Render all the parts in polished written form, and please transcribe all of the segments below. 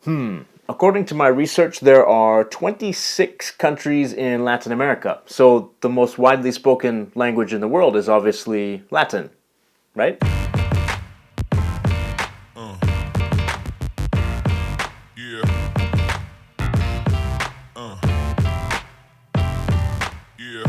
According to my research, there are 26 countries in Latin America. So the most widely spoken language in the world is obviously Latin, right? Uh, yeah, uh, yeah.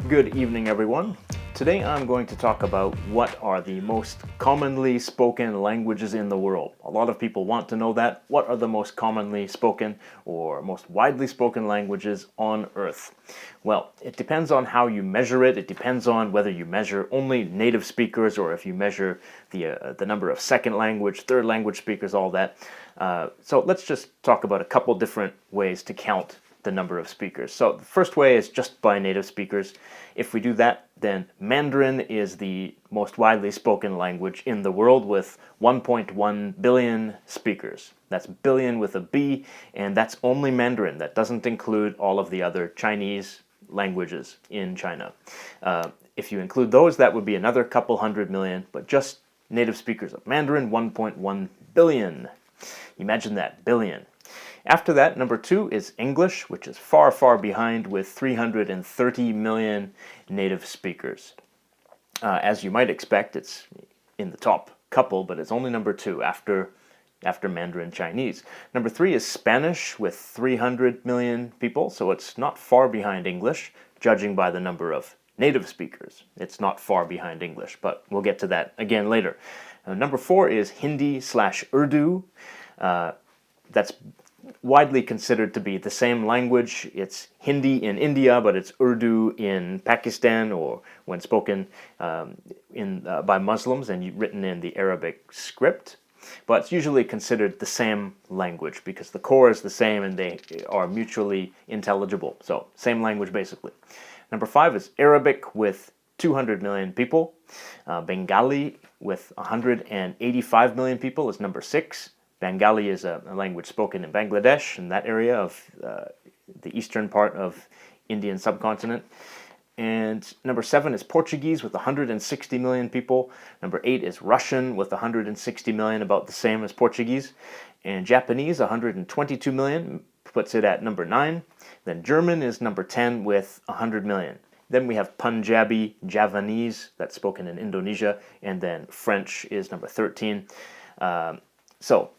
Good evening, everyone. Today I'm going to talk about what are the most commonly spoken languages in the world. A lot of people want to know that. What are the most commonly spoken or most widely spoken languages on Earth? Well, it depends on how you measure it. It depends on whether you measure only native speakers or if you measure the number of second language, third language speakers, all that. So let's just talk about a couple different ways to count the number of speakers. So the first way is just by native speakers. If we do that, then Mandarin is the most widely spoken language in the world with 1.1 billion speakers. That's billion with a B, and that's only Mandarin. That doesn't include all of the other Chinese languages in China. If you include those, that would be another couple hundred million, but just native speakers of Mandarin, 1.1 billion. Imagine that, billion. After that, number 2 is English, which is far, far behind with 330 million native speakers. As you might expect, it's in the top couple, but it's only number 2 after Mandarin Chinese. Number 3 is Spanish with 300 million people, so it's not far behind English, judging by the number of native speakers. It's not far behind English, but we'll get to that again later. Number 4 is Hindi/Urdu. That's widely considered to be the same language. It's Hindi in India, but it's Urdu in Pakistan, or when spoken by Muslims and written in the Arabic script. But it's usually considered the same language because the core is the same and they are mutually intelligible. So same language basically. Number 5 is Arabic with 200 million people. Bengali with 185 million people is number 6. Bengali is a language spoken in Bangladesh, in that area of the eastern part of Indian subcontinent. And number 7 is Portuguese with 160 million people. Number 8 is Russian with 160 million, about the same as Portuguese. And Japanese, 122 million, puts it at number 9. Then German is number 10 with 100 million. Then we have Punjabi, Javanese, that's spoken in Indonesia. And then French is number 13. So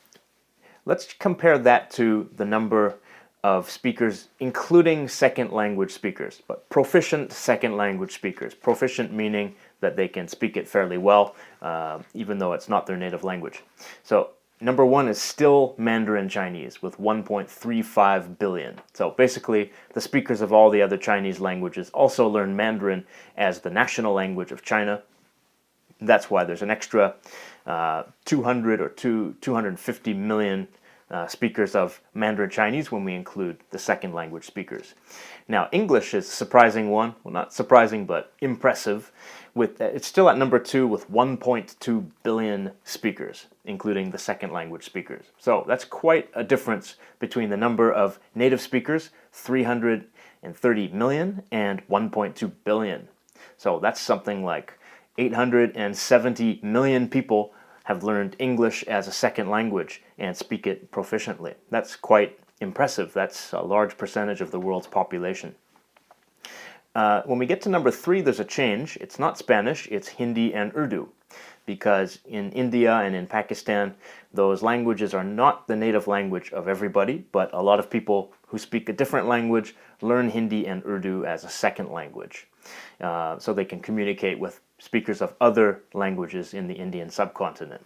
let's compare that to the number of speakers, including second language speakers, but proficient second language speakers. Proficient meaning that they can speak it fairly well, even though it's not their native language. So number 1 is still Mandarin Chinese with 1.35 billion. So basically, the speakers of all the other Chinese languages also learn Mandarin as the national language of China. That's why there's an extra 200 or 250 million speakers of Mandarin Chinese when we include the second language speakers. Now, English is a surprising one. Well, not surprising, but impressive. It's still at number 2 with 1.2 billion speakers, including the second language speakers. So that's quite a difference between the number of native speakers, 330 million, and 1.2 billion. So that's something like 870 million people have learned English as a second language and speak it proficiently. That's quite impressive. That's a large percentage of the world's population. When we get to number 3, there's a change. It's not Spanish, it's Hindi and Urdu, because in India and in Pakistan, those languages are not the native language of everybody, but a lot of people who speak a different language learn Hindi and Urdu as a second language, so they can communicate with speakers of other languages in the Indian subcontinent.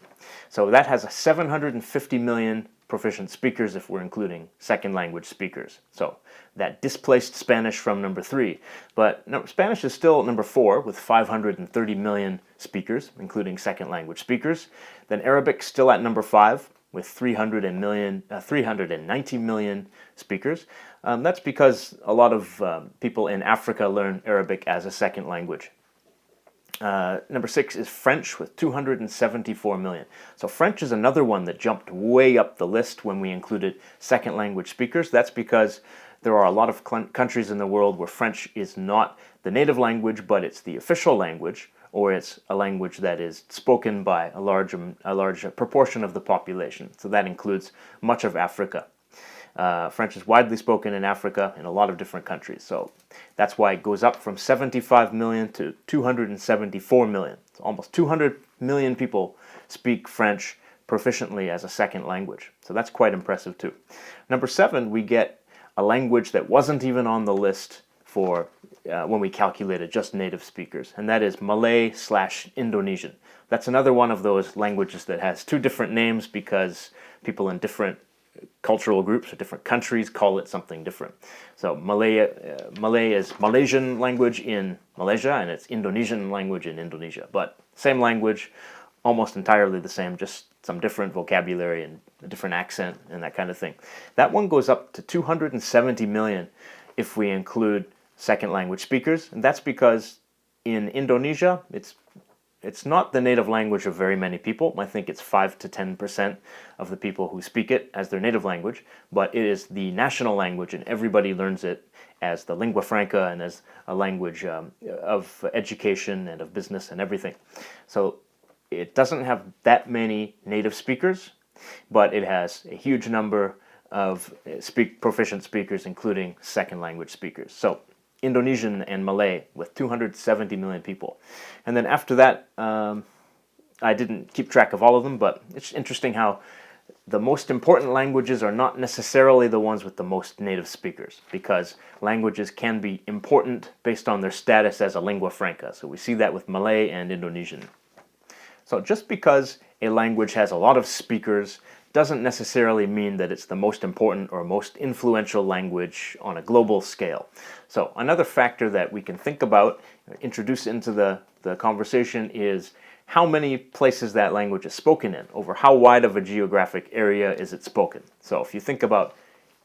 So that has 750 million proficient speakers if we're including second language speakers. So that displaced Spanish from number 3. But Spanish is still number 4 with 530 million speakers, including second language speakers. Then Arabic still at number 5 with 390 million speakers. That's because a lot of people in Africa learn Arabic as a second language. Number 6 is French with 274 million. So French is another one that jumped way up the list when we included second language speakers. That's because there are a lot of countries in the world where French is not the native language, but it's the official language or it's a language that is spoken by a large proportion of the population. So that includes much of Africa. French is widely spoken in Africa in a lot of different countries. So that's why it goes up from 75 million to 274 million. So almost 200 million people speak French proficiently as a second language. So that's quite impressive too. Number 7, we get a language that wasn't even on the list for when we calculated just native speakers, and that is Malay/Indonesian. That's another one of those languages that has two different names because people in different cultural groups or different countries call it something different. So Malay is Malaysian language in Malaysia, and it's Indonesian language in Indonesia. But same language, almost entirely the same, just some different vocabulary and a different accent and that kind of thing. That one goes up to 270 million if we include second language speakers, and that's because in Indonesia, it's not the native language of very many people. I think it's 5 to 10% of the people who speak it as their native language, but it is the national language, and everybody learns it as the lingua franca and as a language of education and of business and everything. So it doesn't have that many native speakers, but it has a huge number of proficient speakers, including second language speakers. So Indonesian and Malay with 270 million people. And then after that, I didn't keep track of all of them, but it's interesting how the most important languages are not necessarily the ones with the most native speakers, because languages can be important based on their status as a lingua franca. So we see that with Malay and Indonesian. So just because a language has a lot of speakers doesn't necessarily mean that it's the most important or most influential language on a global scale. So another factor that we can think about, introduce into the conversation, is how many places that language is spoken in. Over how wide of a geographic area is it spoken? So if you think about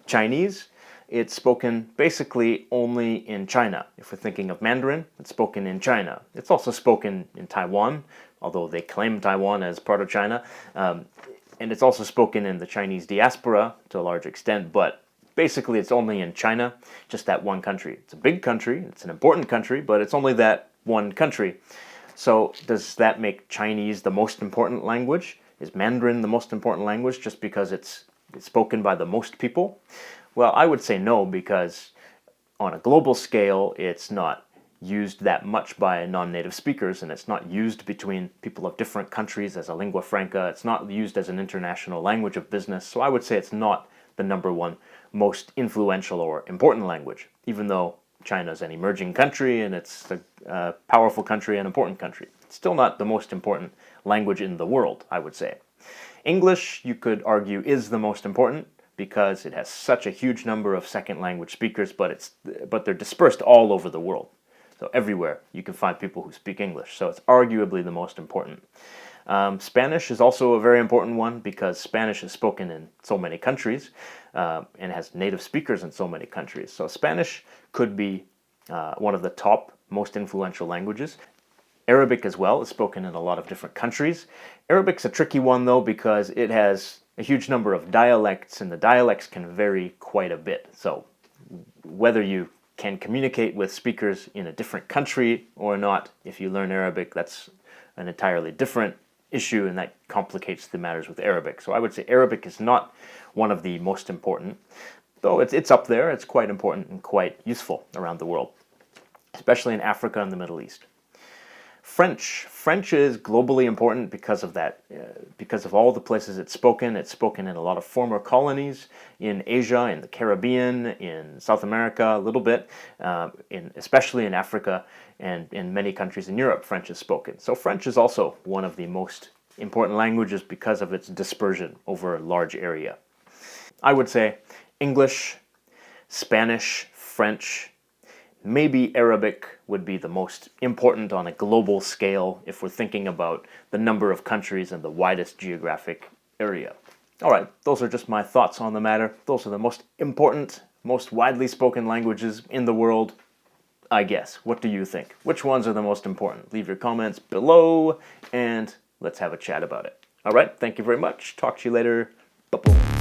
Chinese, it's spoken basically only in China. If we're thinking of Mandarin, it's spoken in China. It's also spoken in Taiwan, although they claim Taiwan as part of China. And it's also spoken in the Chinese diaspora to a large extent, but basically it's only in China, just that one country. It's a big country, it's an important country, but it's only that one country. So does that make Chinese the most important language? Is Mandarin the most important language just because it's spoken by the most people? Well, I would say no, because on a global scale, it's not used that much by non-native speakers, and it's not used between people of different countries as a lingua franca. It's not used as an international language of business. So I would say it's not the number one most influential or important language, even though China is an emerging country and it's a powerful country and important country. It's still not the most important language in the world, I would say. English, you could argue, is the most important because it has such a huge number of second language speakers, but they're dispersed all over the world. So everywhere you can find people who speak English. So it's arguably the most important. Spanish is also a very important one because Spanish is spoken in so many countries and has native speakers in so many countries. So Spanish could be one of the top most influential languages. Arabic as well is spoken in a lot of different countries. Arabic's a tricky one though because it has a huge number of dialects, and the dialects can vary quite a bit. So whether you can communicate with speakers in a different country or not, if you learn Arabic, that's an entirely different issue, and that complicates the matters with Arabic. So I would say Arabic is not one of the most important, though it's up there. It's quite important and quite useful around the world, especially in Africa and the Middle East. French is globally important because of that, because of all the places it's spoken. It's spoken in a lot of former colonies in Asia, in the Caribbean, in South America a little bit, especially in Africa, and in many countries in Europe, French is spoken. So French is also one of the most important languages because of its dispersion over a large area. I would say English, Spanish, French, maybe Arabic would be the most important on a global scale if we're thinking about the number of countries and the widest geographic area. All right, those are just my thoughts on the matter. Those are the most important, most widely spoken languages in the world, I guess. What do you think? Which ones are the most important? Leave your comments below and let's have a chat about it. All right, thank you very much. Talk to you later. Bye-bye.